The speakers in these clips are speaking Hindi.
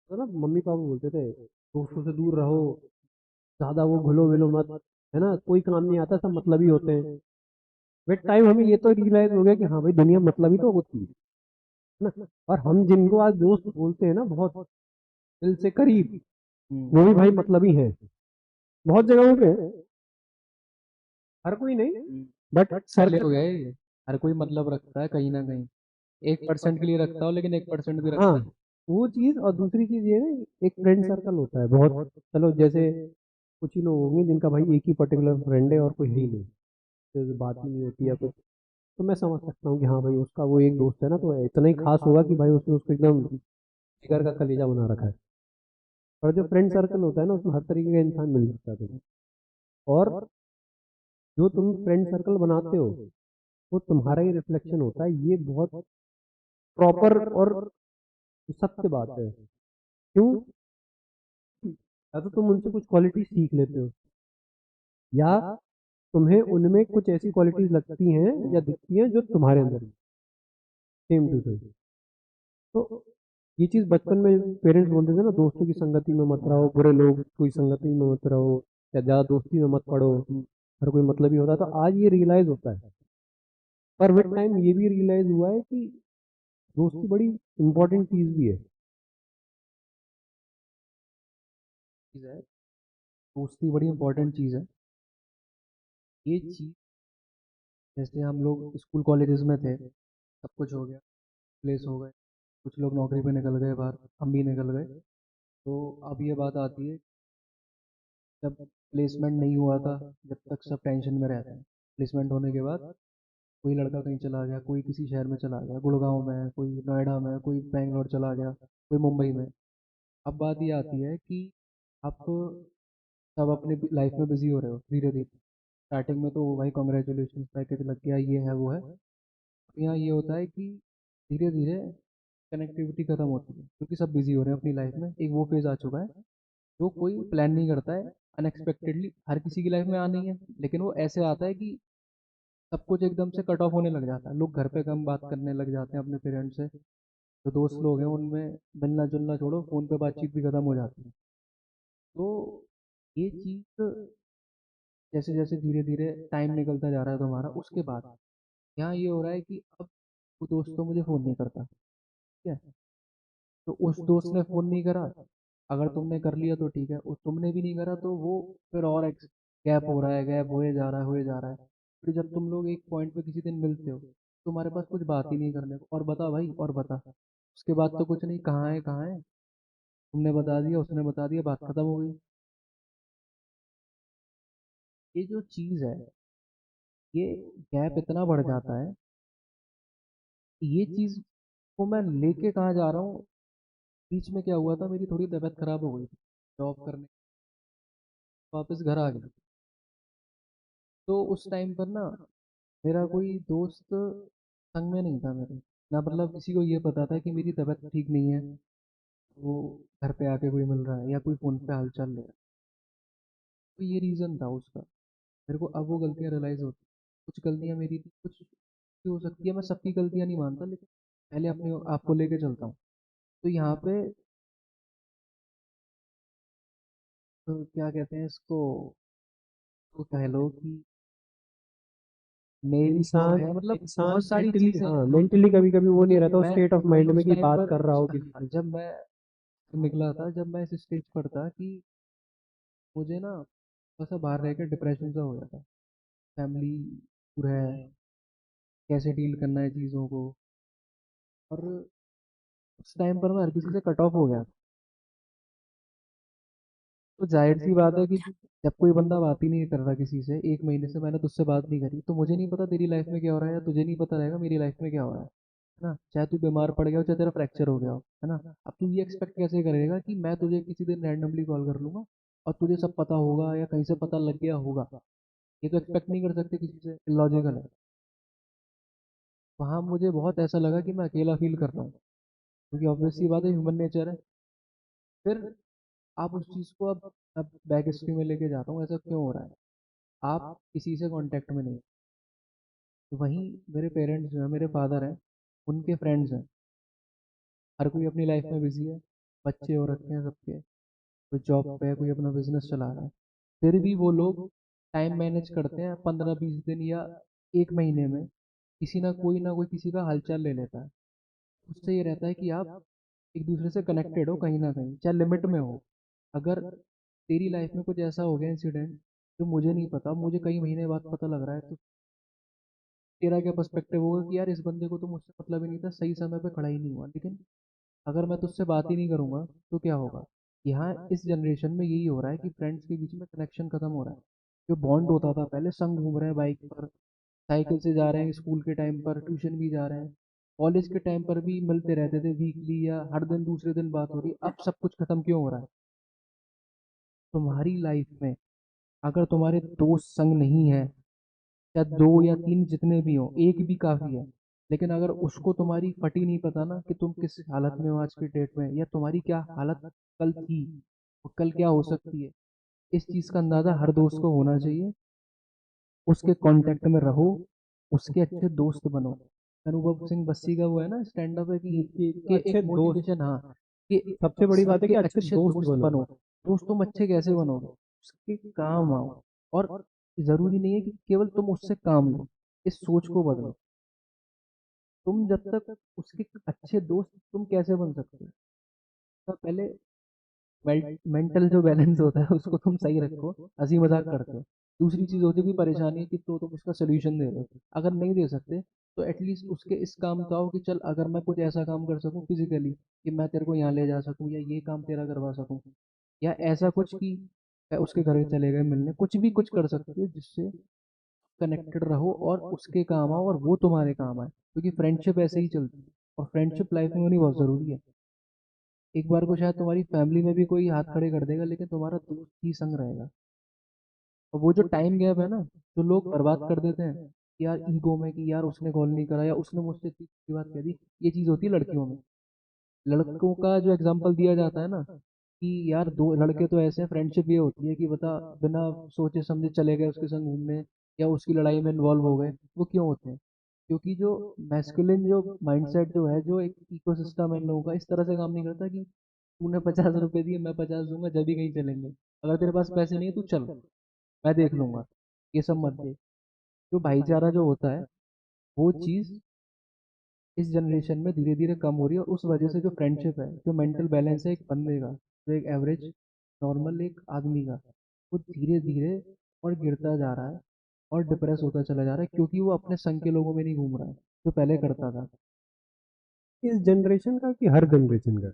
तो ना मम्मी पापा बोलते थे दोस्तों से दूर रहो, ज्यादा वो घुलो मिलो मत, है ना, कोई काम नहीं आता, सब मतलब ही होते हैं। विद टाइम हमें ये तो रियलाइज हो गया कि हाँ भाई दुनिया मतलब ही तो होती है ना। और हम जिनको आज दोस्त बोलते हैं ना, बहुत दिल से करीब, हम्म। वो भी भाई मतलब ही है बहुत जगहों पे। हर कोई नहीं, हम्म। बट बट पहले हो सर्कल। गया ये, हर कोई मतलब रखता है कहीं ना कहीं, 1% के लिए रखता हो लेकिन 1% भी हाँ, रखता है। वो चीज। और दूसरी चीज ये ना, एक फ्रेंड सर्कल होता है बहुत। चलो जैसे कुछ ही लोग होंगे जिनका भाई एक ही पर्टिकुलर फ्रेंड है और कोई है ही नहीं, तो बात ही नहीं होती या कुछ, तो मैं समझ सकता हूँ कि हाँ भाई उसका वो एक दोस्त है ना, तो इतना ही खास होगा कि भाई उसने उसको एकदम जिगर का कलेजा बना रखा है। और जो फ्रेंड सर्कल होता है ना, उसमें हर तरीके का इंसान मिल सकता है तुम्हें। और जो तुम फ्रेंड सर्कल बनाते हो वो तुम्हारा ही रिफ्लेक्शन होता है, ये बहुत प्रॉपर और सत्य बात है। क्यों? या तो तुम उनसे कुछ क्वालिटी सीख लेते हो, या तुम्हें उनमें कुछ ऐसी क्वालिटीज लगती हैं या दिखती हैं जो तुम्हारे अंदर सेम टू सेम। तो ये चीज बचपन में पेरेंट्स बोलते थे ना, दोस्तों की संगति में मत रहो, बुरे लोग कोई संगति में मत रहो, या ज्यादा दोस्ती में मत पड़ो, हर कोई मतलब ही होता है। तो आज ये रियलाइज होता है, पर विद टाइम ये भी रियलाइज हुआ है कि दोस्ती बड़ी इंपॉर्टेंट चीज भी है। चीज़ है, दोस्ती बड़ी इंपॉर्टेंट चीज़ है। ये चीज़, जैसे हम लोग स्कूल कॉलेजेस में थे, सब कुछ हो गया, प्लेस हो गए, कुछ लोग नौकरी पे निकल गए बाहर, हम भी निकल गए। तो अब ये बात आती है, जब प्लेसमेंट नहीं हुआ था, जब तक सब टेंशन में रहते हैं। प्लेसमेंट होने के बाद कोई लड़का कहीं चला गया, कोई किसी शहर में चला गया, गुड़गांव में, कोई नोएडा में, कोई बेंगलोर चला गया, कोई मुंबई में। अब बात ये आती है कि आप सब अपने लाइफ में बिजी हो रहे हो धीरे धीरे। स्टार्टिंग में तो भाई कॉन्ग्रेचुलेशन, पैकेज लग गया, ये है वो है। यहाँ ये होता है कि धीरे धीरे कनेक्टिविटी खत्म होती है, क्योंकि सब बिजी हो रहे हैं अपनी लाइफ में। एक वो फेज आ चुका है जो कोई प्लान नहीं करता है, अनएक्सपेक्टेडली हर किसी की लाइफ में आनी है, लेकिन वो ऐसे आता है कि सब कुछ एकदम से कट ऑफ होने लग जाता है। लोग घर पे कम बात करने लग जाते हैं अपने पेरेंट्स से। जो दोस्त लोग हैं उनमें मिलना जुलना छोड़ो, फोन पे बातचीत भी खत्म हो जाती है। तो ये चीज़ जैसे जैसे धीरे धीरे टाइम निकलता जा रहा है तुम्हारा, उसके बाद यहाँ ये हो रहा है कि अब वो दोस्त तो मुझे फ़ोन नहीं करता, ठीक है। तो उस दोस्त ने फ़ोन नहीं करा, अगर तुमने कर लिया तो ठीक है, उस तुमने भी नहीं करा तो वो फिर और गैप हो रहा है, गैप होए जा रहा है, होए जा रहा है। फिर जब तुम लोग एक पॉइंट पे किसी दिन मिलते हो, तुम्हारे पास कुछ बात ही नहीं करने को, और बता भाई और बता, उसके बाद तो कुछ नहीं, कहाँ है कहाँ है, तुमने बता दिया, उसने बता दिया, बात खत्म हो गई। ये जो चीज़ है, ये गैप इतना बढ़ जाता है। ये चीज़ को मैं लेके कहाँ जा रहा हूँ, बीच में क्या हुआ था, मेरी थोड़ी तबीयत खराब हो गई थी, जॉब करने वापस घर आ गया। तो उस टाइम पर ना मेरा कोई दोस्त संग में नहीं था मेरे, ना मतलब किसी को ये पता था कि मेरी तबीयत ठीक नहीं है, वो घर पे आके कोई मिल रहा है या कोई फ़ोन पे हालचाल ले रहा है। तो ये रीज़न था उसका। मेरे को अब वो गलतियाँ रियलाइज़ होती, कुछ गलतियाँ मेरी थी, कुछ की हो सकती है, मैं सबकी गलतियाँ नहीं मानता, लेकिन पहले अपने आप को लेके चलता हूँ। तो यहाँ पे तो क्या कहते हैं इसको, तो कह लो कि मेरी जो इंसान है मतलब इंसान बहुत सारी मेंटली, चीज़ें हाँ हैं। मेंटली कभी कभी वो नहीं क्योंकि रहता, उस मैं स्टेट ऑफ मैं माइंड में उस कि टाइम बात पर, कर रहा हो किसी से। हाँ, जब मैं निकला था, जब मैं इस स्टेज पर था कि मुझे ना थोड़ा-सा बाहर रह के डिप्रेशन सा हो गया था। फैमिली पूरा है, कैसे डील करना है चीज़ों को, और उस टाइम पर मैं हर किसी से कट ऑफ हो गया। तो ज़ाहिर-सी बात है कि जब कोई बंदा बात ही नहीं कर रहा किसी से, 1 महीने से मैंने तुझसे बात नहीं करी, तो मुझे नहीं पता तेरी लाइफ़ में क्या हो रहा है, या तुझे नहीं पता रहेगा मेरी लाइफ़ में क्या हो रहा है ना? चाहे तू बीमार पड़ गया हो, चाहे तेरा फ्रैक्चर हो गया हो, है ना? अब तू ये एक्सपेक्ट कैसे करेगा कि मैं तुझे किसी दिन रैंडमली कॉल कर लूँगा और तुझे सब पता होगा या कहीं से पता लग गया होगा? ये तो एक्सपेक्ट नहीं कर सकते किसी से, इलॉजिकल है। वहाँ मुझे बहुत ऐसा लगा कि मैं अकेला फ़ील कर रहा हूँ, क्योंकि ऑब्वियस सी बात है, ह्यूमन नेचर है। फिर आप उस चीज़ को अब बैक हिस्ट्री में लेके जाता हूँ, ऐसा क्यों हो रहा है? आप किसी से कांटेक्ट में नहीं, तो वहीं मेरे पेरेंट्स जो हैं, मेरे फादर हैं, उनके फ्रेंड्स हैं, हर कोई अपनी लाइफ में बिजी है, बच्चे हो रखे हैं सबके, कोई जॉब पे है, कोई अपना बिजनेस चला रहा है, फिर भी वो लोग टाइम मैनेज करते हैं 15-20 दिन या 1 महीने में, किसी ना कोई किसी का हालचाल ले लेता है। उससे ये रहता है कि आप एक दूसरे से कनेक्टेड हो कहीं ना कहीं, चाहे लिमिट में हो। अगर तेरी लाइफ में कुछ ऐसा हो गया इंसिडेंट जो मुझे नहीं पता, मुझे कई महीने बाद पता लग रहा है, तो तेरा क्या पर्सपेक्टिव होगा कि यार इस बंदे को तो मुझसे मतलब ही नहीं था, सही समय पे खड़ा ही नहीं हुआ। लेकिन अगर मैं तुझसे बात ही नहीं करूंगा तो क्या होगा? यहाँ इस जनरेशन में यही हो रहा है कि फ्रेंड्स के बीच में कनेक्शन खत्म हो रहा है। जो बॉन्ड होता था पहले, संग घूम रहे हैं बाइक पर, साइकिल से जा रहे हैं स्कूल के टाइम पर, ट्यूशन भी जा रहे हैं, कॉलेज के टाइम पर भी मिलते रहते थे वीकली या हर दिन दूसरे दिन बात हो रही, अब सब कुछ खत्म क्यों हो रहा है? तुम्हारी लाइफ में अगर तुम्हारे दोस्त संग नहीं है, या 2 या 3 जितने भी हो, एक भी काफी है, लेकिन अगर उसको तुम्हारी फटी नहीं पता ना कि तुम किस हालत में हो आज के डेट में, या तुम्हारी क्या हालत कल थी और कल क्या हो सकती है, इस चीज का अंदाजा हर दोस्त को होना चाहिए। उसके कांटेक्ट में रहो, उसके अच्छे दोस्त बनो। अनुभव सिंह बस्सी का वो है ना स्टैंड अप है कि एक अच्छे दोस्त, मोटिवेशन, हाँ, कि सबसे बड़ी बात है सबके कि अच्छे अच्छे दोस्त दोस्त बनो। बनो। दोस्त तुम अच्छे कैसे बनोगे? उसके काम आओ। और जरूरी नहीं है कि केवल तुम उससे काम लो, इस सोच को बदलो। तुम जब तक उसके अच्छे दोस्त, तुम कैसे बन सकते हो? तो पहले मेंटल जो बैलेंस होता है उसको तुम सही रखो, हंसी मजाक करते हो। दूसरी चीज होती है कोई परेशानी है कि तो तुम उसका सोल्यूशन दे रहे हो। अगर नहीं दे सकते तो एटलीस्ट उसके इस काम का हो कि चल अगर मैं कुछ ऐसा काम कर सकूं फिजिकली कि मैं तेरे को यहाँ ले जा सकूं, या ये काम तेरा करवा सकूं, या ऐसा कुछ कि उसके घर चले गए मिलने, कुछ भी कुछ कर सकते हो जिससे कनेक्टेड रहो और उसके काम आओ और वो तुम्हारे काम आए, क्योंकि फ्रेंडशिप ऐसे ही चलती है। और फ्रेंडशिप लाइफ में होनी बहुत जरूरी है। एक बार को शायद तुम्हारी फैमिली में भी कोई हाथ खड़े कर देगा, लेकिन तुम्हारा दोस्त ही संग रहेगा। और वो जो टाइम गैप है ना, जो लोग बर्बाद कर देते हैं कि यार ईगो में, कि यार उसने कॉल नहीं करा या उसने मुझसे इतनी सी बात कह दी, ये चीज होती है लड़कियों में। लड़कों का जो एग्जाम्पल दिया जाता है ना कि यार दो लड़के तो ऐसे हैं, फ्रेंडशिप ये होती है कि बता बिना सोचे समझे चले गए उसके संग घूमने या उसकी लड़ाई में इन्वॉल्व हो गए, वो क्यों होते हैं? क्योंकि जो मैस्कुलिन जो माइंडसेट जो है, जो एक इकोसिस्टम है इन लोगों का, इस तरह से काम नहीं करता कि तूने 50 रुपए दिए मैं 50 दूंगा जब भी कहीं चलेंगे, अगर तेरे पास पैसे नहीं है तू चल, मैं देख लूंगा, ये सब मत दे। जो भाईचारा जो होता है, वो चीज इस जनरेशन में धीरे धीरे कम हो रही है। और उस वजह से जो फ्रेंडशिप है, जो मेंटल बैलेंस है एक बंदे का, जो एक एवरेज नॉर्मल एक आदमी का, वो धीरे धीरे और गिरता जा रहा है और डिप्रेस होता चला जा रहा है, क्योंकि वो अपने संग के लोगों में नहीं घूम रहा है जो पहले करता था। इस जनरेशन का कि हर जनरेशन का?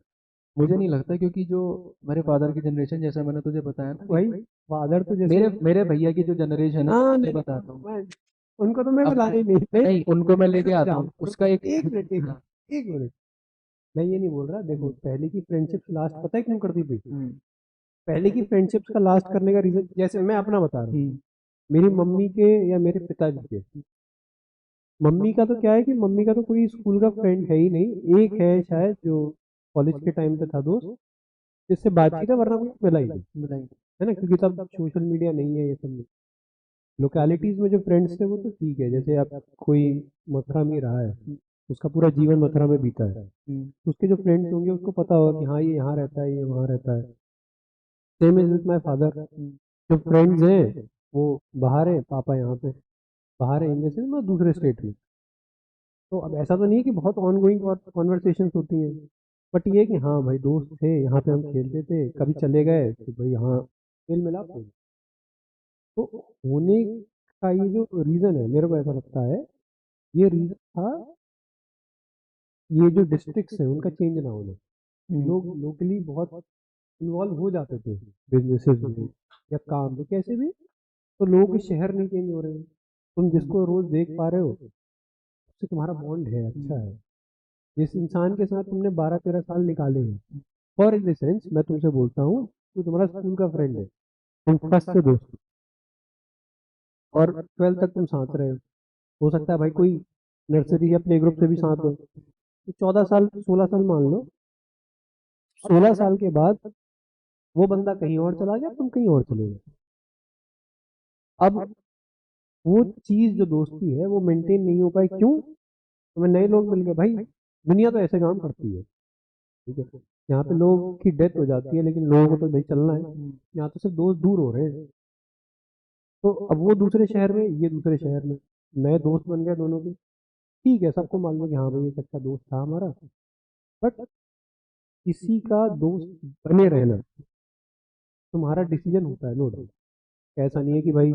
मुझे नहीं लगता, क्योंकि जो मेरे फादर की जनरेशन, जैसा मैंने तुझे बताया ना कि भाई फादर तो जैसे, मेरे मेरे भैया की जो जनरेशन है, हाँ मैं नहीं, बताता हूँ। मैं उनको तो मैं अब बुलाना ही नहीं, नहीं, उनको मैं मैं लेके आता समझाऊँ, हूँ उसका एक एक मिनट, हाँ। एक मिनट। मैं ये नहीं बोल रहा, देखो पहले की फ्रेंडशिप लास्ट पता है क्यों करती थी? हम्म। पहले की फ्रेंडशिप्स का लास्ट करने का रीजन, जैसे मैं अपना बता रहा हूँ, हम्म। मेरी मम्मी के या मेरे पिताजी के। मम्मी का तो क्या है कि मम्मी का तो कोई स्कूल का फ्रेंड है ही नहीं, एक है शायद जो कॉलेज के टाइम पे था दोस्त, जिससे बातचीत है, वरना कोई मिला ही नहीं, बताइए। है ना, क्योंकि तब सोशल मीडिया नहीं है, ये सब नहीं। लोकेलिटीज में जो फ्रेंड्स थे वो तो ठीक है, जैसे अब कोई मथुरा में रहा है, उसका पूरा जीवन मथुरा में बीता है, हम्म। तो उसके जो फ्रेंड्स होंगे उसको पता होगा कि हाँ ये यहाँ रहता है, ये वहाँ रहता है। Same is with my father, जो फ्रेंड्स हैं वो बाहर है, पापा यहाँ पे बाहर है, इन जैसे मैं दूसरे स्टेट में। तो अब ऐसा तो नहीं है कि बहुत ऑन गोइंग कॉन्वर्सेशन होती हैं, बट ये है कि हाँ भाई दोस्त थे, यहाँ पे हम खेलते थे, कभी चले गए तो भाई हाँ मेल मिलाप हो गया। तो होने का ये जो रीज़न है, मेरे को ऐसा लगता है, ये रीज़न था ये जो डिस्ट्रिक्ट्स हैं उनका चेंज ना होना। लोग हम्म। लोकली बहुत इन्वॉल्व हो जाते थे बिजनेसेस में या काम में कैसे भी, तो लोगों के शहर नहीं चेंज हो रहे हैं, तुम जिसको रोज देख पा रहे हो उससे तुम्हारा बॉन्ड है, अच्छा है। जिस इंसान के साथ तुमने 12-13 साल निकाले हैं, फॉर इन सेंस मैं तुमसे बोलता हूँ, तो तुम्हारा स्कूल का फ्रेंड है, तुम फर्स्ट से दोस्त हो, और 12th तक तुम साथ रहे हो सकता है भाई कोई नर्सरी या प्ले ग्रुप से भी साथ हो, तो 14 साल 16 साल मान लो, 16 साल के बाद वो बंदा कहीं और चला गया, तुम कहीं और चले गए। अब वो चीज जो दोस्ती है वो मेंटेन नहीं हो पाई, क्यों? तुम्हें नए लोग मिल गए भाई, दुनिया तो ऐसे काम करती है, ठीक है। यहाँ पे लोग की डेथ हो जाती है लेकिन लोगों को तो भाई चलना है। यहाँ तो सिर्फ दोस्त दूर हो रहे हैं। तो अब वो दूसरे शहर में, ये दूसरे शहर में, नए दोस्त बन गए दोनों के। ठीक है, सबको मालूम है कि हाँ भाई एक अच्छा दोस्त था हमारा। बट किसी का दोस्त बने रहना तुम्हारा डिसीजन होता है, नो डाउट। ऐसा नहीं है कि भाई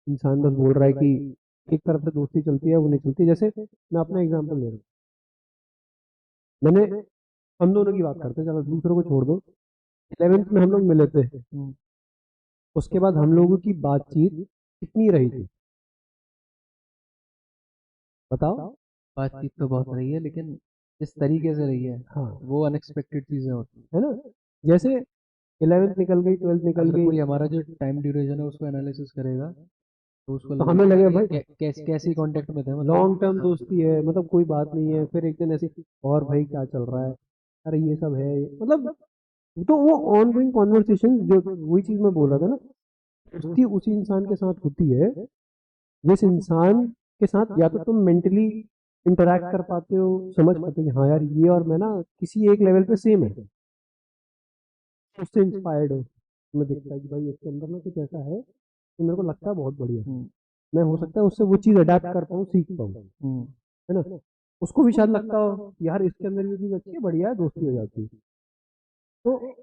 इंसान बस बोल रहा है कि एक तरफ से दोस्ती चलती है वो नहीं चलती। जैसे मैं अपना एग्जांपल ले रहा हूँ, मैंने, हम दोनों की बात करते हैं, चलो दूसरों को छोड़ दो। 11th में हम लोग मिले थे, उसके बाद हम लोगों की बातचीत कितनी रही थी बताओ। बातचीत तो बहुत रही है, लेकिन इस तरीके से रही है हाँ, वो अनएक्सपेक्टेड चीजें होती हैं। है ना। जैसे 11th निकल गई, 12th निकल अगर गई, कोई हमारा जो टाइम ड्यूरेशन है उसको एनालिसिस करेगा तो उसको तो हमें लगेगा लगे कि भाई कैसी कांटेक्ट में थे, लॉन्ग मतलब। टर्म दोस्ती है, मतलब कोई बात नहीं है। फिर एक दिन ऐसे, और भाई क्या चल रहा है, अरे ये सब है, मतलब। तो वो ऑन गोइंग कॉन्वर्सेशन, जो वही चीज मैं बोल रहा था ना, दोस्ती उसी इंसान के साथ होती है जिस इंसान के साथ या तो तुम मेंटली इंटरेक्ट कर पाते हो, समझ पाते हो कि हाँ यार ये और मैं ना किसी एक लेवल पे सेम है, उससे इंस्पायर्ड हो। तुम्हें दिखता है कि भाई इसके अंदर ना कुछ ऐसा है तो मेरे को लगता है बहुत बढ़िया, हम्म। मैं हो सकता है उससे वो चीज़ अडेप्ट कर पाऊँ, सीख पाऊँ, हम्म। है ना। उसको भी शायद लगता हो यार इसके अंदर ये चीज़ अच्छी है, बढ़िया है, दोस्ती हो जाती है। तो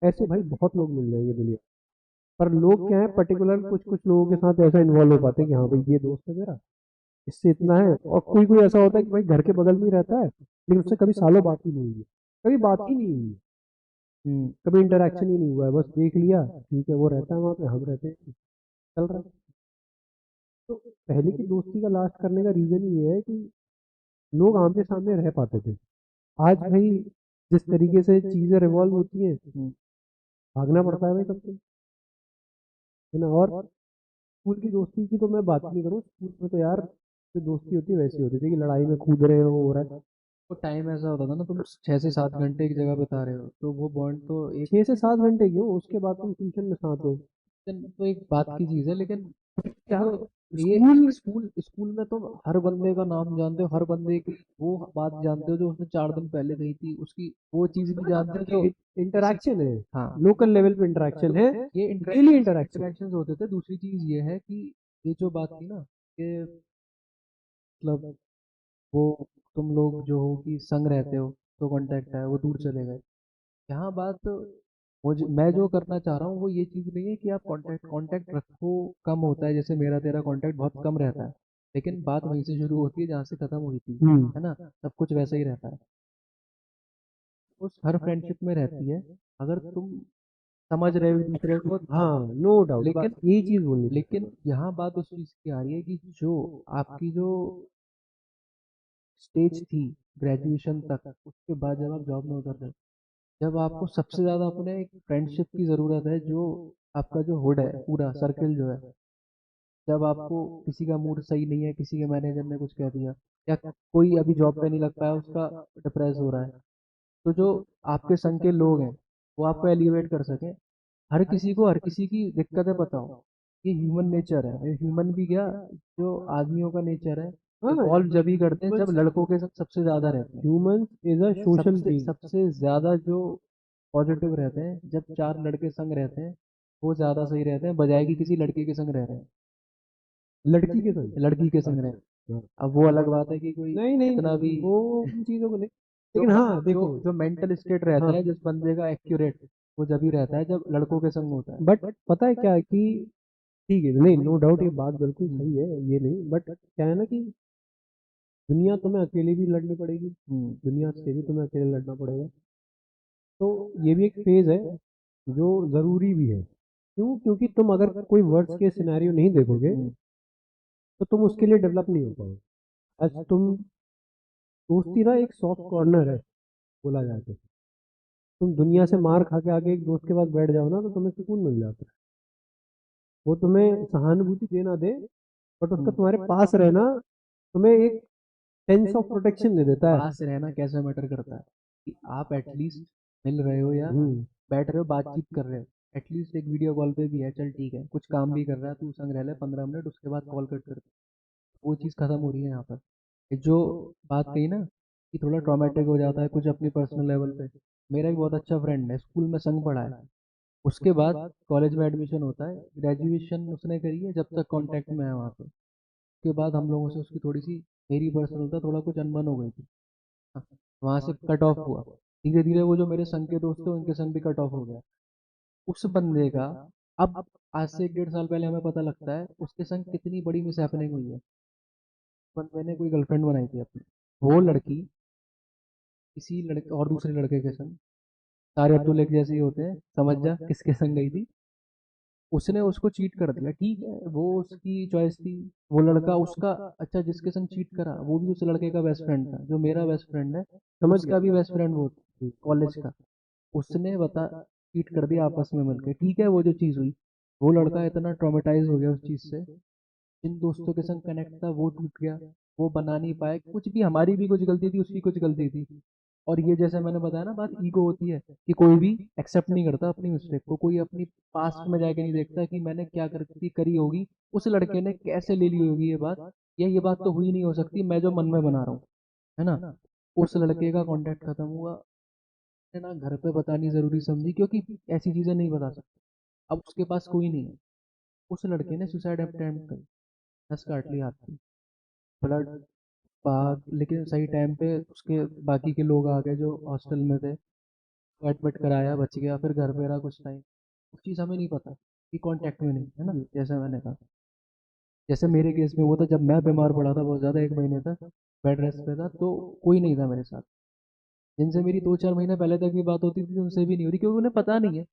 ऐसे भाई बहुत लोग मिल जाएंगे दुनिया। पर लोग क्या है, पर्टिकुलर कुछ कुछ लोगों के साथ ऐसा इन्वॉल्व हो पाते हैं कि हाँ भाई ये दोस्त है मेरा, इससे इतना है। और कोई कोई ऐसा होता है कि भाई घर के बगल में ही रहता है लेकिन उससे कभी सालों बात ही नहीं हुई है, कभी बात ही नहीं हुई है, हम्म। कभी इंटरेक्शन ही नहीं हुआ है, बस देख लिया ठीक है वो रहता है वहाँ पे, हम रहते हैं, चल रहा है। तो पहले की दोस्ती का लास्ट करने का रीजन ये है कि लोग आमने सामने रह पाते थे। आज भाई जिस तरीके से चीजें रिवॉल्व होती हैं, हम्म। भागना पड़ता है भाई सबसे, है ना। और स्कूल की दोस्ती की तो मैं बात ही नहीं करूँ, स्कूल में तो यार जो दोस्ती होती है वैसी होती थी कि लड़ाई में कूद रहे हो रहा है। वो टाइम ऐसा होता था ना, तुम 6 से 7 घंटे एक जगह बिता रहे हो तो वो बॉन्ड तो एक 6 से 7 घंटे क्यों, उसके बाद तुम ट्यूशन में साथ हो। तो एक बात की चीज है, लेकिन यार वो ये स्कूल, स्कूल स्कूल में तुम हर बंदे का नाम जानते हो, हर बंदे की वो बात जानते हो जो उसने 4 दिन पहले कही थी, उसकी वो चीज भी जानते हो जो किसी। इंटरेक्शन है, हाँ। लोकल लेवल पे इंटरेक्शन तो है, ये डेली इंटरेक्शन। इंटरेक्शंस होते थे। दूसरी चीज ये है कि ये जो बात थी ना कि मतलब वो तुम लोग जो हो कि संग रहते हो तो कांटेक्ट है, वो दूर चले गए। यहाँ बात मुझे मैं जो करना चाह रहा हूँ वो ये चीज़ नहीं है कि आप कांटेक्ट कांटेक्ट रखो। कम होता है, जैसे मेरा तेरा कांटेक्ट बहुत कम रहता है, लेकिन बात वहीं से शुरू होती है जहाँ से खत्म हुई थी, हम्म। है ना। सब कुछ वैसा ही रहता है, उस हर फ्रेंडशिप में रहती है, अगर तुम समझ रहे हो एक दूसरे को। हाँ, नो डाउट, बस लेकिन यही चीज बोलनी थी। लेकिन यहाँ बात उस चीज़ की आ रही है कि जो आपकी जो स्टेज थी ग्रेजुएशन तक, उसके बाद जब आप जॉब में उतर रहे हो, जब आपको सबसे ज्यादा अपने एक फ्रेंडशिप की जरूरत है, जो आपका जो हुड है पूरा सर्कल जो है, जब आपको किसी का मूड सही नहीं है, किसी के मैनेजर ने कुछ कह दिया, या कोई अभी जॉब पे नहीं लग पाया, उसका डिप्रेस हो रहा है, तो जो आपके संग के लोग हैं वो आपको एलिवेट कर सकें। हर किसी को हर किसी की दिक्कतें पता हो, ये ह्यूमन नेचर है। ये ह्यूमन भी क्या, जो आदमियों का नेचर है, हाँ, इवॉल्व जब ही करते हैं जब लड़कों के साथ सबसे ज्यादा रहते हैं। ह्यूमन इज अ सोशल सबसे बीइंग। सबसे ज्यादा जो पॉजिटिव रहते हैं जब 4 लड़के संग रहते हैं, वो ज्यादा सही रहते हैं बजाय कि किसी लड़के के संग रह रहे हैं, लड़की के संग। लड़की के संग रहे हैं। हाँ। अब वो अलग बात है कि कोई नहीं नहीं कितना भी नहीं, वो उन चीजों को नहीं, जो लेकिन हाँ जो देखो। जो मेंटल स्टेट रहता हाँ, है जिस बंदे का एक्यूरेट, वो जब ही रहता है जब लड़कों के संग होता है। बट पता है क्या है कि ठीक है, नहीं नो डाउट ये बात बिल्कुल हम्म। सही है, ये नहीं, बट क्या है ना कि दुनिया तुम्हें अकेले भी लड़नी पड़ेगी, हम्म। दुनिया से भी तुम्हें अकेले लड़ना पड़ेगा। तो ये भी एक फेज है जो जरूरी भी है। क्यों? क्योंकि तुम अगर कोई वर्ड्स के सिनेरियो नहीं देखोगे हम्म। तो तुम उसके लिए डेवलप नहीं हो पाओगे। आज तुम, दोस्ती ना एक सॉफ्ट कॉर्नर है बोला जाए तो। तुम दुनिया से मार खा के आके एक दोस्त के पास बैठ जाओ ना तो तुम्हें सुकून मिल जाता है। वो तुम्हें सहानुभूति देना दे, बट उसका तुम्हारे पास रहना तुम्हें एक सेंस ऑफ प्रोटेक्शन दे देता है। पास रहना कैसे मैटर करता है कि आप एटलीस्ट मिल रहे हो या हम्म। बैठ रहे हो, बातचीत कर रहे हो, एटलीस्ट एक वीडियो कॉल पे भी है, चल ठीक है, कुछ काम भी कर रहा है तू संग रह ले 15 मिनट, उसके बाद कॉल कट कर दे। वो चीज़ खत्म हो रही है यहाँ पर। ये जो बात कही ना कि थोड़ा ट्रॉमेटिक हो जाता है कुछ अपनी पर्सनल लेवल पे, मेरा एक बहुत अच्छा फ्रेंड है, स्कूल में संग पढ़ा है। उसके बाद कॉलेज में एडमिशन होता है, ग्रेजुएशन उसने करी है, जब तक कांटेक्ट में है वहाँ पे। उसके बाद हम लोगों से उसकी थोड़ी सी, मेरी पर्सनल था, थोड़ा कुछ अनबन हो गई थी। हाँ, वहाँ से कट ऑफ हुआ। धीरे धीरे वो जो मेरे संग के दोस्त थे उनके संग भी कट ऑफ हो गया। उस बंदे का अब आज से 1 डेढ़ साल पहले हमें पता लगता है उसके संग कितनी बड़ी मिस हैपनिंग हुई है। बंदे ने कोई गर्लफ्रेंड बनाई थी अपनी, वो लड़की किसी लड़के और दूसरे लड़के के संग, सारे अब्दुल एक जैसे ही होते हैं, समझ जा किसके संग गई थी। उसने उसको चीट कर दिया, ठीक है, वो उसकी चॉइस थी। वो लड़का उसका, अच्छा जिसके संग चीट करा वो भी उस लड़के का बेस्ट फ्रेंड था, जो मेरा बेस्ट फ्रेंड है समझ उसका गया। भी बेस्ट फ्रेंड वो कॉलेज का। उसने बता चीट कर दिया आपस में मिलकर, ठीक है, वो जो चीज़ हुई, वो लड़का इतना ट्रॉमेटाइज हो गया उस चीज़ से, जिन दोस्तों के संग कनेक्ट था वो टूट गया। वो बना नहीं पाए कुछ भी, हमारी भी कुछ गलती थी, उसकी कुछ गलती थी। और ये जैसे मैंने बताया ना, बात ईगो होती है कि कोई भी एक्सेप्ट नहीं करता अपनी मिस्टेक को, कोई अपनी पास्ट में जाके नहीं देखता कि मैंने क्या करती करी होगी, उस लड़के ने कैसे ले ली होगी ये बात, या ये बात तो हुई नहीं हो सकती, मैं जो मन में बना रहा हूँ, है ना। उस लड़के का कांटेक्ट खत्म हुआ। मैंने ना घर पे बतानी जरूरी समझी, क्योंकि ऐसी चीजें नहीं बता सकते। अब उसके पास कोई नहीं है। उस लड़के ने सुसाइड अटेम्प्ट करी, नस काट ली हाथ की, ब्लड भाग, लेकिन सही टाइम पे उसके बाकी के लोग आ गए जो हॉस्टल में थे, एडमिट कराया, बच गया, फिर घर पे रहा कुछ टाइम। उस चीज़ हमें नहीं पता कि कांटेक्ट में नहीं है ना, जैसे मैंने कहा। जैसे मेरे केस में वो था, जब मैं बीमार पड़ा था बहुत ज़्यादा, 1 महीने तक बेड रेस्ट पे था, तो कोई नहीं था मेरे साथ। जिनसे मेरी 2 4 महीने पहले तक भी बात होती थी उनसे भी नहीं हो रही, क्योंकि उन्हें पता नहीं है।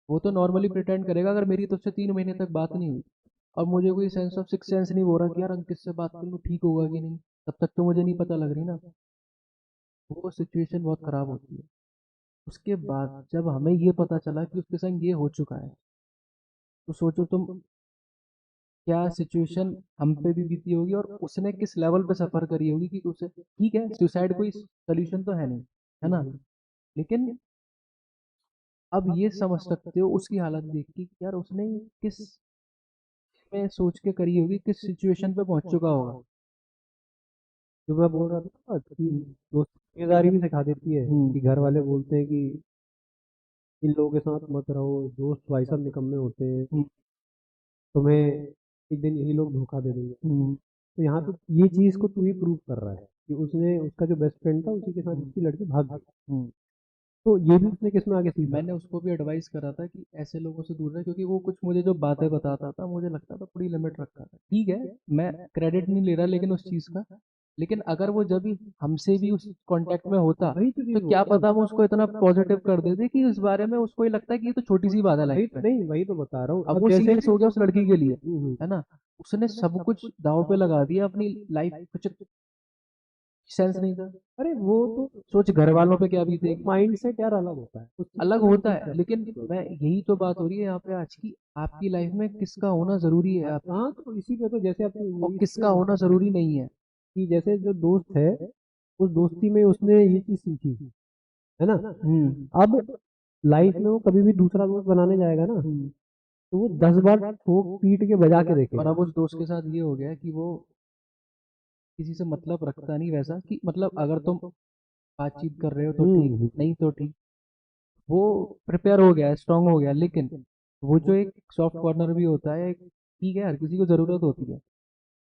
वो तो नॉर्मली प्रिटेंड करेगा, अगर मेरी तो उससे 3 महीने तक बात नहीं हुई और मुझे कोई सेंस ऑफ सिक्स सेंस नहीं हो रहा कि यार अंकित से बात कर लूँ ठीक होगा कि नहीं, तब तक तो मुझे नहीं पता लग रही ना। वो सिचुएशन बहुत खराब होती है। उसके बाद जब हमें ये पता चला कि उसके संग ये हो चुका है, तो सोचो तुम क्या सिचुएशन हम पे भी बीती होगी, और उसने किस लेवल पे सफर करी होगी कि उसे, ठीक है सुसाइड कोई सोल्यूशन तो है नहीं, है ना, लेकिन अब ये समझ सकते हो उसकी हालत देख के कि यार उसने किस में सोच के करी होगी, किस सिचुएशन पे पहुंच चुका होगा। जो मैं बोल रहा था ना कि हम्म। दोस्तारी भी सिखा देती है हम्म। कि घर वाले बोलते हैं कि इन लोगों के साथ मत रहो, दोस्त भाई साहब निकम्मे होते हैं, हम्म। तुम्हें एक दिन यही लोग धोखा दे देंगे। हम्म। तो यहाँ पे ये चीज़ को तू ही प्रूव कर रहा है कि उसने, उसका जो बेस्ट फ्रेंड था उसी के साथ हम्म। उसकी लड़की भाग गई। हम्म। तो ये भी उसने किस में आगे सीखा। मैंने उसको भी एडवाइस करा था कि ऐसे लोगों से दूर रहे, क्योंकि वो कुछ मुझे जो बातें बताता था मुझे लगता था थोड़ी लिमिट रखता था, ठीक है, मैं क्रेडिट नहीं ले रहा लेकिन उस चीज़ का, लेकिन अगर वो जब भी हमसे भी उस कांटेक्ट में होता, वही तो तो चीज़ क्या बोल रहा पता हम हूँ। उसको इतना पॉजिटिव कर देते कि इस बारे में उसको ही लगता है कि ये तो छोटी सी बात है लाइफ वही तो में। नहीं, वही तो बता रहा हूँ अब अब वो जैसे। सीरियस हो गया उस लड़की के लिए, हम्म। है ना, उसने सब कुछ दांव पे लगा दिया, अपनी लाइफ कुछ सेंस नहीं था। अरे वो तो, सोच घर वालों पे क्या वो बीतेगी। माइंड सेट यार अलग होता है, उस चीज़ अलग को मैं होता ठीक है, लेकिन कर। मैं यही तो बात हो रही है यहाँ पे आज की, आपकी लाइफ में किसका होना जरूरी है आप, हाँ तो इसी पे तो जैसे आपने और वही किसका होना जरूरी नहीं है। कि जैसे जो दोस्त है उस दोस्ती में उसने ये चीज़ सीखी है ना। हम्म। अब लाइफ में वो कभी भी दूसरा दोस्त बनाने जाएगा ना, हम्म। तो वो 10 बार ठोक पीट के बजा के और देखेगा। अब उस दोस्त के साथ ये हो गया कि वो किसी से मतलब रखता नहीं, वैसा कि मतलब अगर तुम बातचीत कर रहे हो तो ठीक, हम्म। नहीं तो ठीक, वो प्रिपेयर हो गया है, स्ट्रांग हो गया, लेकिन वो जो एक सॉफ्ट कॉर्नर भी होता है, ठीक है, हर किसी को जरूरत होती है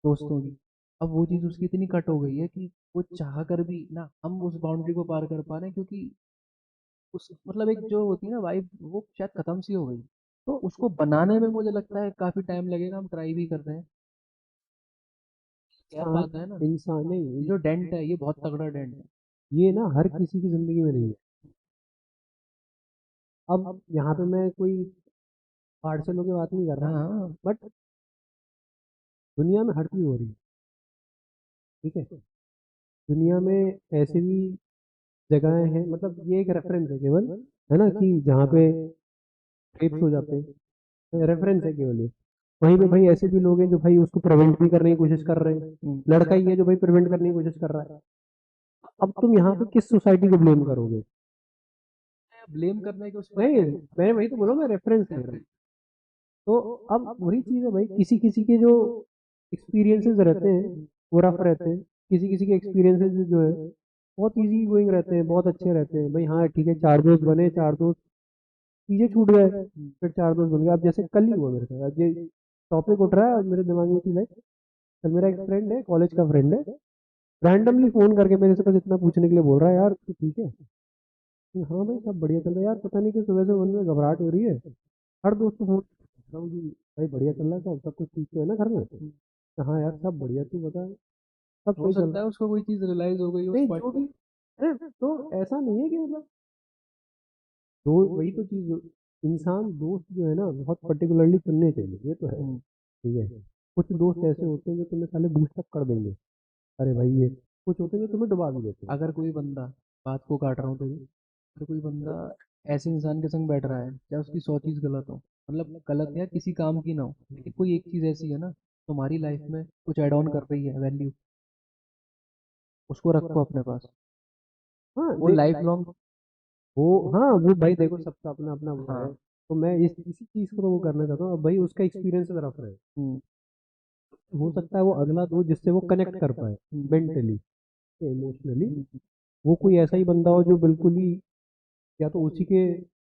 दोस्तों की। अब वो चीज़ उसकी इतनी कट हो गई है कि वो चाह कर भी ना हम उस बाउंड्री को पार कर पा रहे हैं, क्योंकि उस मतलब एक जो होती है ना वाइब, वो शायद खत्म सी हो गई। तो उसको बनाने में मुझे लगता है काफी टाइम लगेगा, हम ट्राई भी कर रहे हैं। गैप इंसान, आता है ना, इंसान ये नहीं, जो डेंट है ये बहुत तगड़ा डेंट है। ये ना हर किसी की जिंदगी में नहीं है। अब यहाँ पे मैं कोई पार्शलों की बात नहीं कर हाँ रहा, हाँ। बट दुनिया में हर चीज़ हो रही है, ठीक है। दुनिया में ऐसे भी जगहें हैं, मतलब ये एक रेफरेंस है केवल, है ना, कि जहाँ पे रेप्स हो जाते हैं, रेफरेंस है केवल ये। वहीं पे भाई ऐसे भी लोग हैं जो भाई उसको प्रिवेंट भी करने की कोशिश कर रहे हैं, लड़का ही है जो भाई प्रिवेंट करने की कोशिश कर रहा है। अब तुम यहाँ पे किस सोसाइटी को ब्लेम करोगे। ब्लेम करने के उसमें नहीं, क्या है? मैंने वही तो बोला, मैं रेफरेंस ले रहा हूँ। तो अब वही चीज़ है भाई, किसी किसी के जो एक्सपीरियंसेस रहते हैं वो रफ रहते हैं, किसी किसी के एक्सपीरियंसेस जो है बहुत इजी गोइंग रहते हैं, बहुत अच्छे रहते हैं भाई। हाँ ठीक है, चार दोस्त बने, चार दोस्त चीजें छूट गए, फिर चार दोस्त बन गए। अब जैसे कल ही हुआ मेरे साथ, आज ये टॉपिक उठ रहा है और मेरे दिमाग में चीज है। कल मेरा एक फ्रेंड है, कॉलेज का फ्रेंड है, रैंडमली फोन करके मेरे से बस इतना पूछने के लिए बोल रहा है, यार तू ठीक है? हाँ भाई सब बढ़िया चल रहा है यार, पता नहीं कि सुबह से मन में घबराहट हो रही है। हर दोस्त को फोन कर रहा हूँ कि भाई बढ़िया चल रहा है, सब कुछ ठीक तो है ना घर में? हाँ यार सब बढ़िया, तू बता। सब हो सही चल सकता रहा है है। उसको कोई चीज रियलाइज हो गई उस नहीं पॉइंट जो पे। भी, अरे तो ऐसा नहीं है कि मतलब दो, वही तो चीज, इंसान दोस्त जो है ना बहुत पर्टिकुलरली चुनने चाहिए, ये तो है। हम्म। ठीक है, कुछ दोस्त ऐसे होते हैं जो तुम्हें साले बूस्ट अप कर देंगे, अरे भाई ये, कुछ होते हैं जो तुम्हें डुबा भी देते हैं। अगर कोई बंदा, बात को काट रहा हूँ तेरी, अगर कोई बंदा ऐसे इंसान के संग बैठ रहा है चाहे उसकी 100 चीज गलत हो, मतलब गलत या किसी काम की ना हो, लेकिन कोई एक चीज ऐसी है ना तुम्हारी लाइफ में कुछ ऐड ऑन कर रही है वैल्यू, उसको रखो अपने पास। हाँ वो देख, लाइफ लॉन्ग। वो, हाँ वो भाई देखो सबका अपना अपना वो है। हाँ। तो मैं इसी चीज को तो वो करना चाहता हूँ। अब भाई उसका एक्सपीरियंस रफ रहे, हम्म। हो सकता है वो अगला दोस्त जिससे वो कनेक्ट कर पाए हम्म। मेंटली, इमोशनली, हम्म। वो कोई ऐसा ही बंदा हो जो बिल्कुल ही, या तो उसी के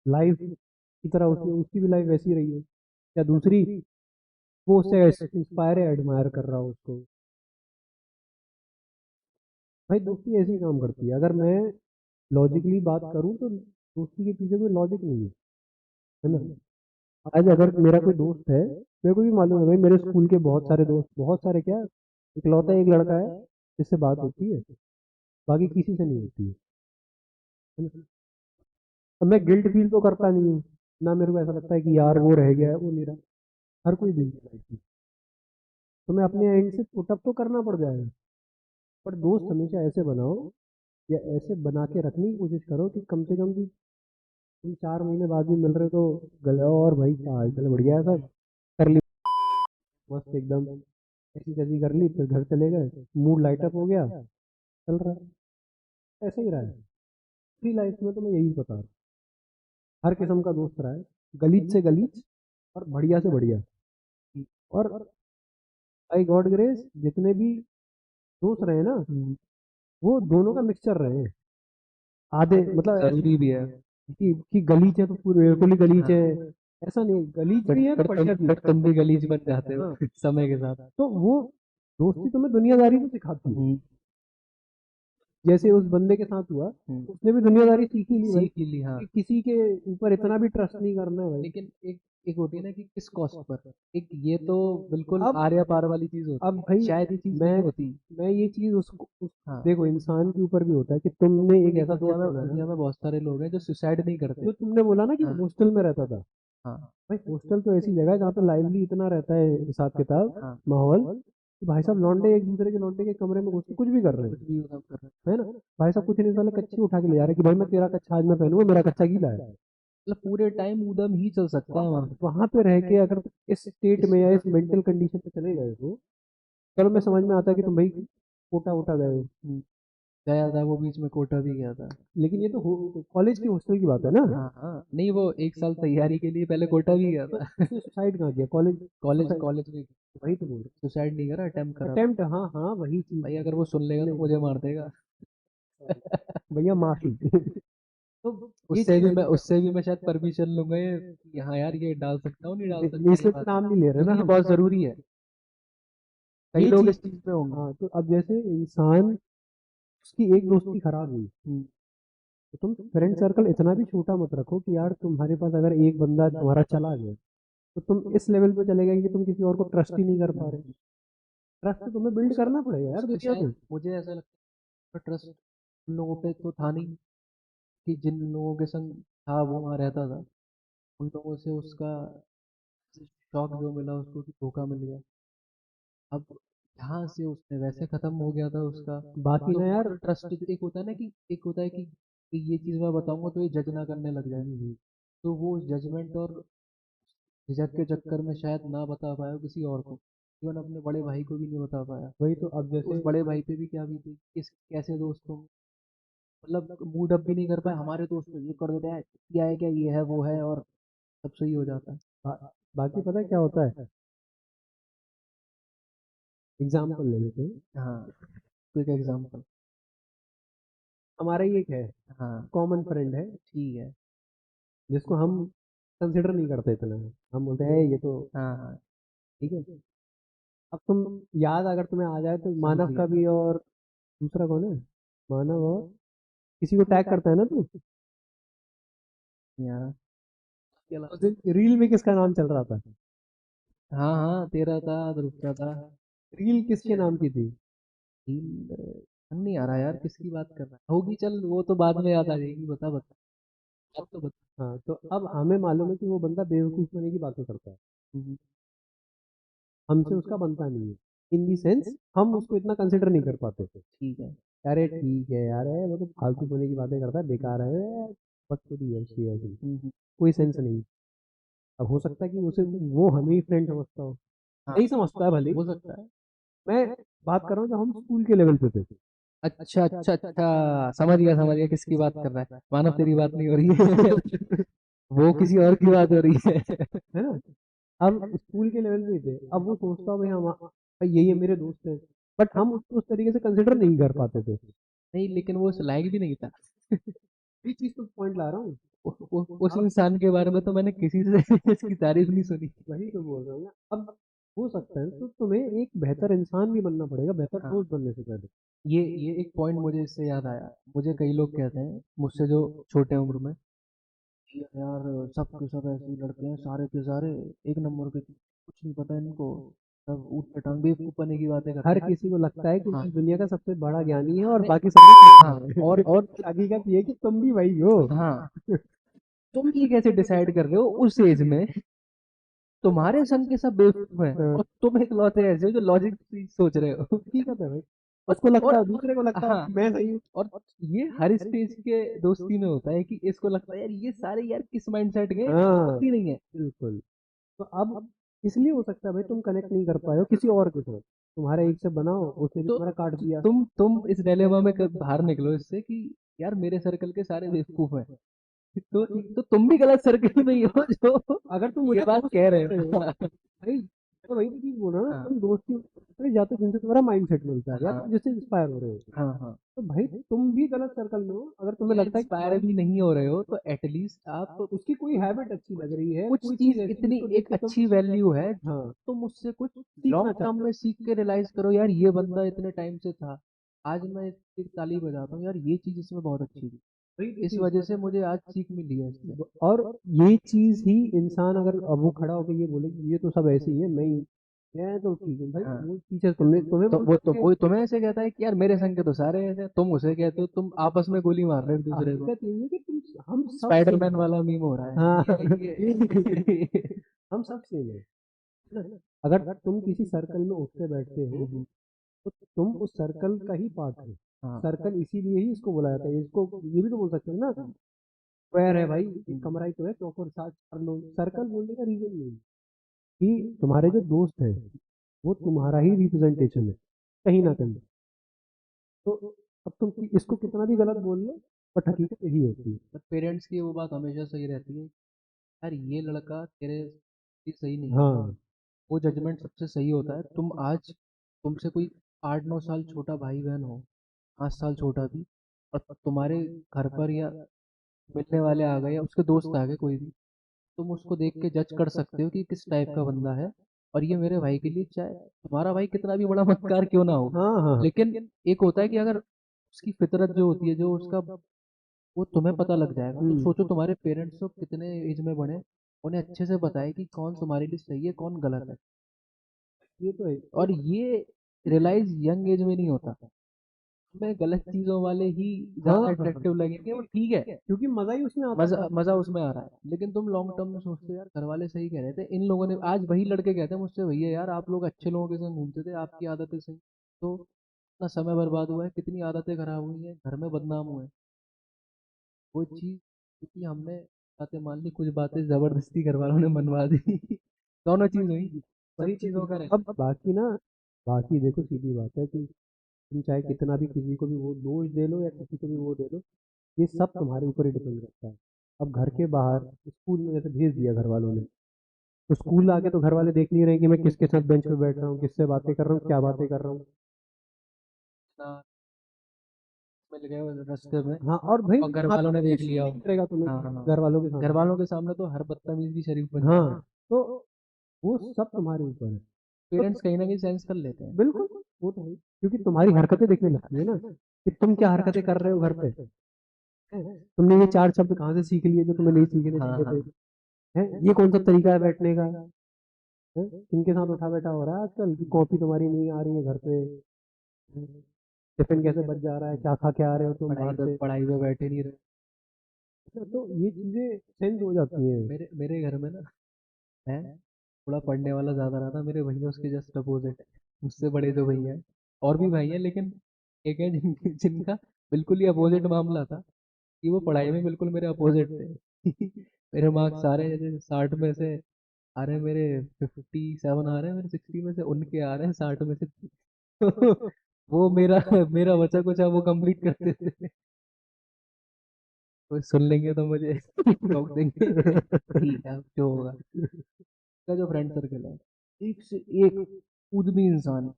लाइफ की तरह उसकी उसकी भी लाइफ वैसी रही है, या दूसरी वो उससे इंस्पायर है, एडमायर कर रहा हो उसको। भाई दोस्ती ऐसे ही काम करती है। अगर मैं लॉजिकली बात करूं तो दोस्ती के पीछे कोई लॉजिक नहीं है ना? आज अगर मेरा कोई दोस्त है, मेरे को भी मालूम है भाई, मेरे स्कूल के बहुत सारे दोस्त, बहुत सारे क्या, इकलौता एक लड़का है जिससे बात होती है, बाकी किसी से नहीं होती है ना? अब मैं गिल्ट फील तो करता नहीं हूँ, ना मेरे को ऐसा लगता है कि यार वो रह गया है, वो नहीं रहा। हर कोई बिजी है life में। तो मैं अपने एंड से पुटअप तो करना पड़ जाएगा, पर दोस्त हमेशा ऐसे बनाओ, या ऐसे बना के रखने की कोशिश करो कि कम से कम कि तुम 4 महीने बाद भी मिल रहे हो तो गले और भाई क्या हाल चाल, बढ़िया है सब, कर ली मस्त एकदम, ऐसी तैसी कर ली, फिर घर चले गए, मूड लाइट अप हो गया, चल रहा है। ऐसे ही रहा है फ्री लाइफ में, तो मैं यही बता रहा हूँ। हर किस्म का दोस्त रहा है, गलीच से गलीच और बढ़िया से बढ़िया। और आई गॉड ग्रेस जितने भी दोस्त रहे ना, वो दोनों का मिक्सचर रहे हैं। आधे मतलब जरूरी भी है। कि गलीच है तो पूरे बिल्कुल ही गलीच है, हाँ। ऐसा नहीं, गलीच फिर भी है तो फिर तुम बढ़िया भी फिर है। तुम भी गलीज बन जाते हो हाँ, समय के साथ। तो वो दोस्ती तुम्हें दुनियादारी भी सिखाती है। हम्म। जैसे उस बंदे के साथ हुआ, हम्म। उसने भी दुनियादारी सीख ही ली भाई, सीख ही ली, हाँ। कि किसी के ऊपर इतना भी ट्रस्ट नहीं करना है भाई। लेकिन एक एक होती है ना कि किस कॉस्ट पर, एक ये तो बिल्कुल अब आर्या पार वाली चीज होती अब है, भाई शायद ये चीज मैं नहीं होती। मैं ये चीज हाँ। देखो इंसान के ऊपर भी होता है कि तुमने एक नहीं, ऐसा दुनिया दोस्त में बनाया। दुनिया में बहुत सारे लोग हैं जो सुसाइड नहीं करते। जो तुमने बोला ना कि हाँ। हॉस्टल में रहता था, हाँ। भाई हॉस्टल तो ऐसी जगह है जहाँ पे लाइवली इतना रहता है हिसाब किताब, हाँ। माहौल, कि भाई साहब लौंडे एक दूसरे के लौंडे के कमरे में घुस के कुछ भी कर रहे कुछ हैं, भी मतलब कर रहे हैं। है ना? भाई साहब कुछ नहीं, साले कच्ची उठा के ले जा रहे हैं कि भाई मैं तेरा कच्चा आज मैं पहनूंगा, मेरा कच्चा गीला है। मतलब पूरे टाइम उदम ही चल सकता है वहाँ वहां पे रह के अगर तुम इस स्टेट में या इस मेंटल कंडीशन पे चले गए हो, चलो मैं समझ में आता है कि तुम भाई कोटा वोटा गए हो, पे। गया था वो, बीच में कोटा भी गया था। लेकिन ये तो कॉलेज की हॉस्टल की बात है ना। हाँ हाँ, नहीं वो एक साल तैयारी के लिए पहले कोटा भी गया तो था। उसने सुसाइड कहाँ किया? College college suicide? कॉलेज में वही तो बोल रहा सुसाइड नहीं करा, अटेम्प्ट हूँ, करा था। अटेम्प्ट, हाँ हाँ वही चीज। भाई अगर वो सुन लेगा तो नहीं मुझे मार देगा। भैया माफी। तो ये उससे चीज भी है मैं उससे भी मैं शायद परमिशन लूंगा ये कि हाँ यार ये डाल सकता हूँ नहीं डाल सकता ये इसलिए तो बात, नाम नहीं ले रहे ना क्योंकि ये हम। बहुत जरूरी है। कई ये लोग चीज, इस चीज में होंगे। हाँ तो अब जैसे इंसान, उसकी एक दोस्ती खराब हुई, हम्म। तो तुम फ्रेंड सर्कल इतना भी छोटा मत रखो कि यार तुम्हारे पास अगर एक बंदा तुम्हारा चला गया, तो तुम इस लेवल पे चले गए कि तुम किसी और को ट्रस्ट ही नहीं कर पा रहे। ट्रस्ट तो तुम्हें बिल्ड उसका करना पड़ेगा यार उसका दुनिया शायद में। मुझे ऐसा लगता है ट्रस्ट उन लोगों पे तो था नहीं, कि जिन लोगों के संग था वो वहाँ रहता था, उन लोगों से उसका शौक जो मिला उसको कि धोखा मिल गया। अब यहाँ से उसने वैसे खत्म हो गया था उसका। बाकी तो ना वो यार, जो ट्रस्ट, एक होता है ना कि एक होता है कि ये चीज़ मैं बताऊंगा तो ये जज ना करने लग जाए, तो वो जजमेंट और झिझक के चक्कर में शायद ना बता पाया किसी और को, इवन अपने बड़े भाई को भी नहीं बता पाया। वही तो अब तो जैसे, उस बड़े भाई पे भी क्या बीती, किस कैसे दोस्तों, मतलब मूड अप भी नहीं कर पाए, हमारे दोस्त तो ये कर देते हैं, क्या है क्या ये है वो है, और सब सही हो जाता है। बाकी पता है क्या होता है? एग्जाम्पल ले लेते हैं। हाँ, क्विक एग्जाम्पल। हमारा ही एक है, हाँ कॉमन फ्रेंड है, ठीक है। जिसको हम कंसिडर नहीं करते इतना। हम बोलते हैं ये तो हाँ हाँ ठीक है। अब तुम याद अगर तुम्हें आ जाए तो समझ मानव गया। का भी, और दूसरा कौन है, मानव और किसी को टैग करता है ना तू। यार उस दिन रील में किसका नाम चल रहा था? हाँ हाँ तेरा था, दूसरा था। रील किसके नाम की थी? नहीं आ रहा यार, किसकी बात कर रहा है, होगी, चल वो तो बाद में याद आ जाएगी, बता बता। अब तो बता। हाँ, तो अब हमें मालूम है कि वो बंदा बेवकूफ होने की बातें करता है, हम्म, हमसे उसका बनता नहीं है। इन दी सेंस हम उसको इतना कंसिडर नहीं कर पाते थे। ठीक है। अरे ठीक है यार, है वो तो फालतू होने की बातें करता है, बेकार है, बस तो दी है उसकी ऐसी, हम्म, कोई सेंस नहीं। अब हो सकता है कि उसे वो हमें ही फ्रेंड समझता हो, हाँ नहीं समझता है भले। हो सकता है। मैं बात कर रहा हूँ जब हम स्कूल के लेवल पे थे। अच्छा अच्छा अच्छा, समझ गया किसकी बात कर रहा है, मानव तेरी बात नहीं हो रही है। वो किसी और की बात हो रही है। है ना? अब स्कूल के लेवल पे ही थे, अब वो सोचता हो भाई हम भाई यही है मेरे दोस्त हैं, बट हम उसको उस तरीके से कंसिडर नहीं कर पाते थे। नहीं लेकिन वो उस लायक भी नहीं था। ये चीज तो पॉइंट ला रहा हूँ। उस अब इंसान के बारे में तो मैंने किसी से इसकी तारीफ नहीं सुनी। वही तो बोल रहा हूँ ना। अब हो सकता है तो तुम्हें एक बेहतर इंसान भी बनना पड़ेगा, बेहतर हाँ दोस्त बनने से पहले। ये एक पॉइंट मुझे इससे याद आया। मुझे कई लोग कहते हैं मुझसे जो छोटे उम्र में, "ये यार सब के सब ऐसे ही लड़के हैं, सारे के सारे एक नंबर के, कुछ नहीं पता इनको, सब ऊट पटांग बेवकूफ बने की बातें करते हर हैं।" किसी को लगता है कि हाँ वो दुनिया का सबसे बड़ा ज्ञानी है और नहीं, बाकी सब हाँ है। और हकीकत ये है कि तुम भी वही हो। हाँ, तुम ये कैसे डिसाइड कर रहे हो उस एज में, तुम्हारे संग के सब बेवकूफ हैं हाँ, और तुम इकलौते ऐसे हो जो लॉजिक सोच रहे हो। हकीकत है भाई। और उसको लगता और है, दूसरे को लगता है हाँ, मैं सही हूँ। और ये हर स्टेज के दोस्ती में होता है कि इसको लगता है यार ये सारे यार किस माइंडसेट के, हाँ होती नहीं है। बिल्कुल। तो अब इसलिए हो सकता है भाई तुम कनेक्ट नहीं कर पाए हो किसी और के साथ, तुम्हारा एक से बनाओ उसने भी तो तुम्हारा काट दिया। तुम इस डिलेमा में बाहर निकलो इससे कि यार मेरे सर्कल के सारे बेवकूफ हैं, तो तुम भी गलत सर्कल में ही हो जो अगर तुम ये मुझे बात दोस्त कह रहे मान रहे हो हो। भाई, तो वही तो चीज बोल रहा हूँ ना, हाँ तुम दोस्ती अरे या तो जिनसे तुम्हारा माइंड सेट मिलता है या हाँ तुम जिससे इंस्पायर हो रहे हो। हाँ हाँ। तो भाई तुम भी गलत सर्कल में हो अगर तुम्हें या लगता है कि इंस्पायर भाई भी नहीं हो रहे हो तो एटलीस्ट आप उसकी कोई हैबिट अच्छी लग रही है, कुछ कोई चीज चीज ऐसी इतनी जिसको देख एक के तुम, अच्छी वैल्यू है, हाँ, तुम उससे कुछ सीखना लॉन्ग टर्म चाहते में सीख के रियलाइज करो यार ये बंदा इतने टाइम से था, आज मैं इसकी ताली बजाता हूँ यार ये चीज इसमें बहुत अच्छी थी, हो। वही तो इस चीज। वजह से मुझे आज सीख मिली है इससे। और ये चीज ही इंसान अगर अब वो खड़ा होकर ये बोले कि ये तो सब ऐसे ही है, मैं तो ठीक हूँ भाई, हाँ वो पीछे तुम्हें तुम्हें तो बोलता है वो कि तुम्हें ऐसे कहता है कि यार मेरे संग के तो सारे ऐसे हैं, तुम उसे कहते हो, तुम आपस में गोली मार रहे हो एक दूसरे को। हकीकत यही है कि तुम हम सब सेम स्पाइडरमैन है। वाला मीम हो रहा हाँ है ये। हम सब सेम है ना? अगर तुम किसी सर्कल में उठते बैठते हो हम्म, तो तुम उस सर्कल का ही पार्ट हो। हाँ सर्कल इसीलिए ही इसको बोला जाता है, इसको ये भी तो बोल सकते हैं ना, स्क्वायर है भाई, एक हम्म, कमरा ही तो है, चौकोर साथ कर लो। सर्कल बोलने का रीजन ये है कि तुम्हारे जो दोस्त हैं वो तुम्हारा ही रिप्रेजेंटेशन है कहीं ना कहीं। तो अब तुम इसको कितना भी गलत बोल लो, बट हकीकत यही होती है। पर पेरेंट्स की वो बात हमेशा सही रहती है, यार ये लड़का तेरे लिए सही नहीं है। हाँ वो जजमेंट सबसे सही होता है। तुम आज, तुमसे कोई 8-9 साल छोटा भाई बहन हो, 5 साल छोटा भी, और तुम्हारे घर पर या मिलने वाले आ गए या उसके दोस्त आ गए कोई भी, तुम उसको देख के जज कर सकते हो कि किस टाइप का बंदा है, और ये मेरे भाई के लिए चाहे तुम्हारा भाई कितना भी बड़ा मक्कार क्यों ना हो, हाँ हाँ लेकिन एक होता है कि अगर उसकी फितरत जो होती है, जो उसका, वो तुम्हें पता लग जाएगा। तो हम्म, सोचो तुम्हारे पेरेंट्स तो कितने एज में बने, उन्हें अच्छे से बताए कि कौन तुम्हारे लिए सही है कौन गलत है। ये तो है। और ये रियलाइज यंग एज में नहीं होता, हमें गलत चीजों वाले ही हाँ ज्यादा हाँ हाँ, अट्रैक्टिव लगेंगे, वो ठीक है, क्योंकि मजा ही उसमें आता मजा है। मजा उसमें आ रहा है, लेकिन तुम लॉन्ग टर्म में सोचते हो यार घर वाले सही कह रहे थे, इन लोगों ने, आज वही लड़के कहते हैं मुझसे, भैया यार आप लोग अच्छे लोगों के संग घूमते थे, आपकी आदतें सही, तो इतना समय बर्बाद हुआ है, कितनी आदतें खराब हुई हैं, घर में बदनाम हुए हैं। वो चीज, क्योंकि हमने बातें मान ली, कुछ बातें जबरदस्ती घर वालों ने मनवा दी। दोनों चीज हुई, सब वही तो चीजों चीज। का रहता अब बाकी ना, बाकी देखो सीधी बात है कि तुम चाहे कितना भी किसी को भी वो दोष दे लो या किसी को भी वो दे लो, ये सब तुम्हारे ऊपर ही डिपेंड करता है। अब घर के बाहर स्कूल में जैसे भेज दिया घर वालों ने, तो स्कूल आके तो घर वाले देख नहीं रहे कि मैं किसके साथ बेंच पे बैठ रहा हूँ, किससे बातें कर रहा हूँ, क्या बातें कर रहा हूँ। है। मिल गए वो रास्ते में, हाँ, और भाई और घर हाँ, वालों ने देख कुछ लिया नहीं हो। करेगा तुम्हें हाँ हाँ, घर वालों के घर सामने। वालों के सामने तो हर बदतमीज भी शरीफ बन जाता है। हाँ, तो वो सब तुम्हारे ऊपर है। तो पेरेंट्स कहीं ना कहीं सेंस कर लेते हैं। बिल्कुल, वो तो है, क्योंकि तुम्हारी हरकतें देखने लगती है ना, कि तुम क्या हरकतें कर रहे हो घर पे। हैं? तुमने ये 4 शब्द कहाँ से सीख लिए जो तुम्हें नहीं सीखने हाँ चाहिए हाँ, थे। हैं? ये कौन सा तरीका है बैठने का। हैं? किनके साथ उठा बैठा हो रहा है आजकल, कि कॉपी तुम्हारी नहीं आ रही है घर पे। टिफिन कैसे बच जा रहा है, क्या खा के आ रहे हो तुम बाहर से। पढ़ाई पे बैठे नहीं रहे। तो ये चीजें सेंस हो जाती हैं। मेरे घर में ना, मैं थोड़ा पढ़ने वाला ज्यादा रहा था, मेरे भैया उसके जस्ट अपोजिट है। मुझसे बड़े जो भैया हैं, और भी भाई हैं, लेकिन एक है जिनका बिल्कुल ही अपोजिट मामला था, कि वो पढ़ाई में बिल्कुल मेरे अपोजिट थे। मेरे मार्क्स सारे जैसे 60 में से आ रहे हैं मेरे, 57 आ रहे हैं मेरे, 60 में से उनके आ रहे हैं 60 में से। वो मेरा मेरा बचा कुछ है वो कंप्लीट करते थे। कोई सुन लेंगे तो मुझे ठोक देंगे। ठीक है, अब जो होगा। का जो फ्रेंड सर्कल है, एक से एक उद्यमी इंसान,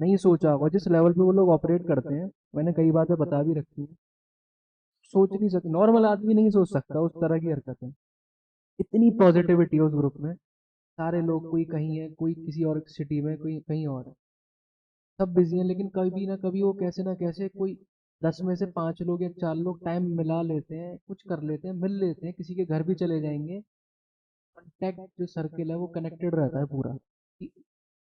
नहीं सोचा होगा जिस लेवल पे वो लोग ऑपरेट करते हैं। मैंने कई बातें बता भी रखी हैं। सोच नहीं सकते, नॉर्मल आदमी नहीं सोच सकता उस तरह की हरकतें। इतनी पॉजिटिविटी है उस ग्रुप में। सारे लोग, कोई कहीं है, कोई किसी और सिटी में, कोई कहीं और है, सब बिजी हैं, लेकिन कभी ना कभी वो कैसे ना कैसे कोई 10 में से 5 लोग या 4 लोग टाइम मिला लेते हैं, कुछ कर लेते हैं, मिल लेते हैं, किसी के घर भी चले जाएंगे। कॉन्टैक्ट जो सर्किल है वो कनेक्टेड रहता है पूरा। कि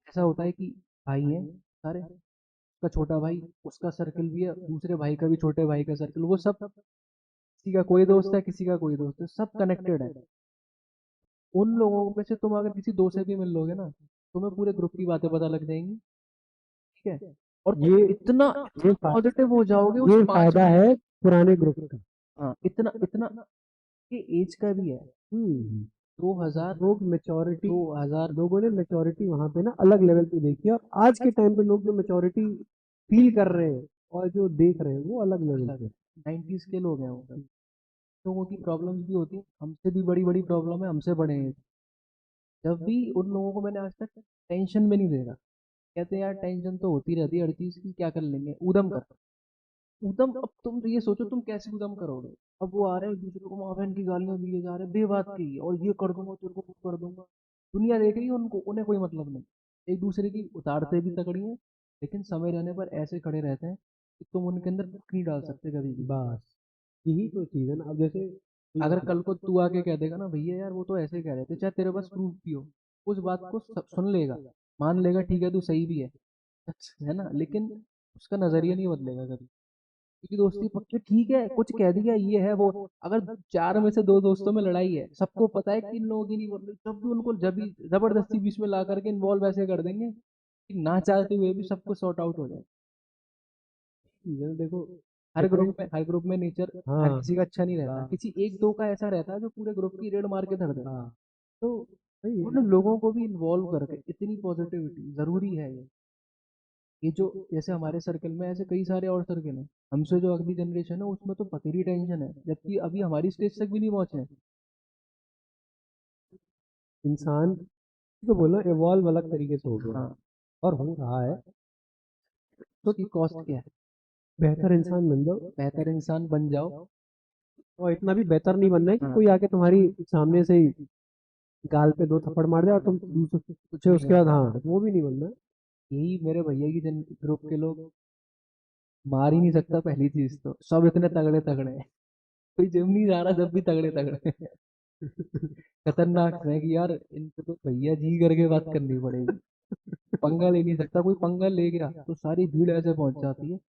ऐसा होता है कि भाई हैं सारे, उसका छोटा भाई, उसका सर्कल भी है, दूसरे भाई का भी छोटे भाई का सर्कल, वो सब, किसी का कोई दोस्त है, किसी का कोई दोस्त है, सब कनेक्टेड है। उन लोगों में से तुम अगर किसी दो से भी मिल लोगे ना, तुम्हें पूरे ग्रुप की बातें पता लग जाएंगी। ठीक है, और तुम ये इतना ये इतना पॉजिटिव हो जाओगे उस ये 5 फायदा मिनट। है पुराने ग्रुप का। हाँ, इतना इतना, ये एज का भी है। हम्म 2000, लोग मेच्योरिटी 2000, लोगों ने मेच्योरिटी वहां पे ना अलग लेवल पे देखी है, और आज के टाइम पे लोग जो मेच्योरिटी फील कर रहे हैं और जो देख रहे हैं वो अलग लेवल अलग पे। है, 90s के लोग हैं वो सब। लोगों की प्रॉब्लम्स भी होती हैं, हमसे भी बड़ी बड़ी प्रॉब्लम है, हमसे बड़े हैं। जब भी उन लोगों को मैंने आज तक टेंशन में नहीं देखा। कहते हैं यार टेंशन तो होती रहती है हर चीज की, क्या कर लेंगे, उदम कर। उदम, अब तुम ये सोचो तुम कैसे उदम करोगे। अब वो आ रहे हैं एक दूसरे को माँ बहन की गालियां दिए जा रहे हैं बेबात की, और ये कर दूंगा तेरे को, वो कर दूंगा। दुनिया देख रही है उनको, उन्हें कोई मतलब नहीं। एक दूसरे की उतारते भी तकड़ी हैं, लेकिन समय रहने पर ऐसे खड़े रहते हैं कि तुम उनके अंदर कुछ नहीं डाल सकते कभी भी। बस यही तो चीज है ना। अब जैसे अगर कल को तू आके कह देगा ना भैया यार वो तो ऐसे कह रहे थे, चाहे तेरे पास प्रूफ भी हो, उस बात को सुन लेगा, मान लेगा ठीक है तू सही भी है ना, लेकिन उसका नजरिया नहीं बदलेगा कभी। क्योंकि दोस्ती पक्की ठीक है, कुछ कह दिया ये है वो। अगर 4 में से 2 दोस्तों में लड़ाई है, सबको पता है कि इन लोगों की नहीं बन रही, तब भी उनको जब भी जबरदस्ती बीच में ला करके इन्वॉल्व ऐसे कर देंगे कि ना चाहते हुए भी सबको सॉर्ट आउट हो जाए। चीज है ना, देखो हर ग्रुप में नेचर हर हाँ किसी का अच्छा नहीं रहता, हाँ किसी एक दो का ऐसा रहता है जो पूरे ग्रुप की रेड मार के धर देता है। हाँ, तो भाई उन लोगों को भी इन्वॉल्व करके इतनी पॉजिटिविटी जरूरी है ये जो, जैसे हमारे सर्कल में ऐसे कई सारे और सर्कल हैं, हमसे जो अगली जनरेशन है उसमें तो पथरी टेंशन है, जबकि अभी हमारी स्टेज तक भी नहीं पहुंचे हैं। इंसान तो बोलो इवॉल्व अलग तरीके से हो गया हाँ, और हो रहा है। तो उसकी कॉस्ट क्या है। बेहतर इंसान बन जाओ, बेहतर इंसान बन जाओ। और इतना भी बेहतर नहीं बनना है कि हाँ, कोई आके तुम्हारी सामने से ही गाल पे 2 थप्पड़ मार दे और तुम दूसरे कुछ फिर नहीं उसके बाद, होता। हाँ वो भी नहीं बनना है। यही मेरे भैया की ग्रुप के लोग, मार ही नहीं सकता पहली चीज, तो सब इतने तगड़े तगड़े हैं, कोई जिम नहीं जा रहा जब भी तगड़े तगड़े हैं। खतरनाक है कि यार इनसे तो भैया जी करके बात करनी पड़ेगी। पंगा ले नहीं सकता कोई, पंगा ले गया तो सारी भीड़ ऐसे पहुंच जाती है।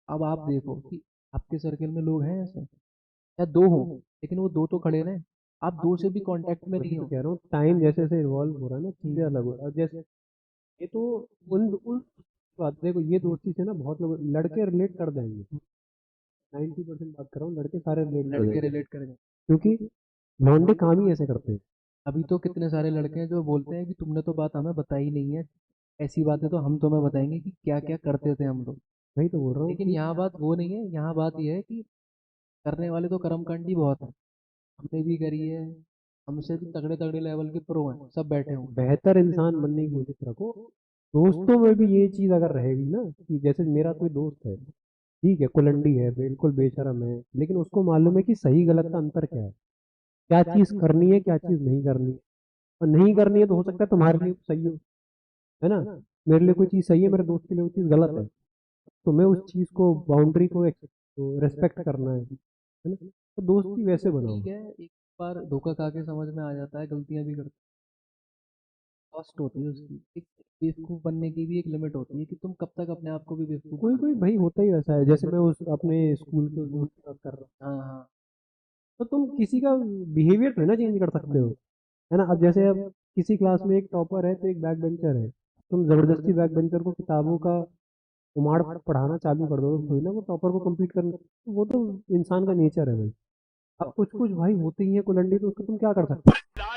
अब आप देखो कि आपके सर्कल में लोग हैं ऐसे, या दो हो, लेकिन वो दो तो खड़े रहे, आप दो से भी कांटेक्ट में वही नहीं तो हो। कह रहा हूँ, टाइम जैसे जैसे इन्वॉल्व हो रहा है ना चीजें अलग हो रहा है। और जैसे ये तो उन बात देखो, ये दोस्ती से ना बहुत लोग लड़के रिलेट कर देंगे। 90% बात कर रहा हूँ, लड़के सारे रिलेट कर लड़के देंगे, रिलेट कर गए। क्योंकि लौंडे काम ही ऐसे करते हैं। अभी तो कितने सारे लड़के हैं जो बोलते हैं कि तुमने तो बात हमें बताई नहीं है, ऐसी बातें तो हम तुम्हें बताएंगे कि क्या क्या करते थे हम लोग। वही तो बोल रहा हूँ लेकिन कि यहाँ बात वो नहीं है, यहाँ बात यह है कि करने वाले तो कर्मकांडी बहुत है, हमने भी करी है, हमसे भी तगड़े तगड़े लेवल के प्रो हैं, सब बैठे हुए हैं। बेहतर इंसान बनने की कोशिश रखो। दोस्तों में भी ये चीज अगर रहेगी ना, कि जैसे मेरा कोई दोस्त है, ठीक है, कुलंडी है, बिल्कुल बेशरम है, लेकिन उसको मालूम है कि सही गलत का अंतर क्या है, क्या चीज करनी है, क्या चीज नहीं करनी है। और नहीं करनी है तो हो सकता है तुम्हारे लिए सही हो, है ना। मेरे लिए कोई चीज सही है, मेरे दोस्त के लिए वो चीज गलत है, तो मैं उस चीज को, बाउंड्री को रेस्पेक्ट करना है ना। तो दोस्ती वैसे बनाओ। ठीक है, एक बार धोखा खा के समझ में आ जाता है, गलतियां भी करते, कॉस्ट होती है उसकी। एक बेवकूफ़ बनने की भी एक लिमिट होती है कि तुम कब तक अपने आप को भी बेवकूफ़ कोई बना कोई भाई होता ही वैसा है, जैसे मैं उस अपने स्कूल के उस दोस्त की बात कर रहा हूँ। हाँ हाँ। तो तुम किसी का बिहेवियर थोड़ी ना चेंज कर सकते हो, है ना। अब जैसे अब किसी क्लास में एक टॉपर है तो एक बैक बेंचर है, तुम जबरदस्ती बैक बेंचर को किताबों का उमाड़ पढ़ाना चालू कर दो, तो थोड़ी ना वो टॉपर को कम्पीट करना, वो तो इंसान का नेचर है भाई। अब कुछ कुछ भाई होते ही है कुलंडी, तो उसको तुम क्या कर सकते हो।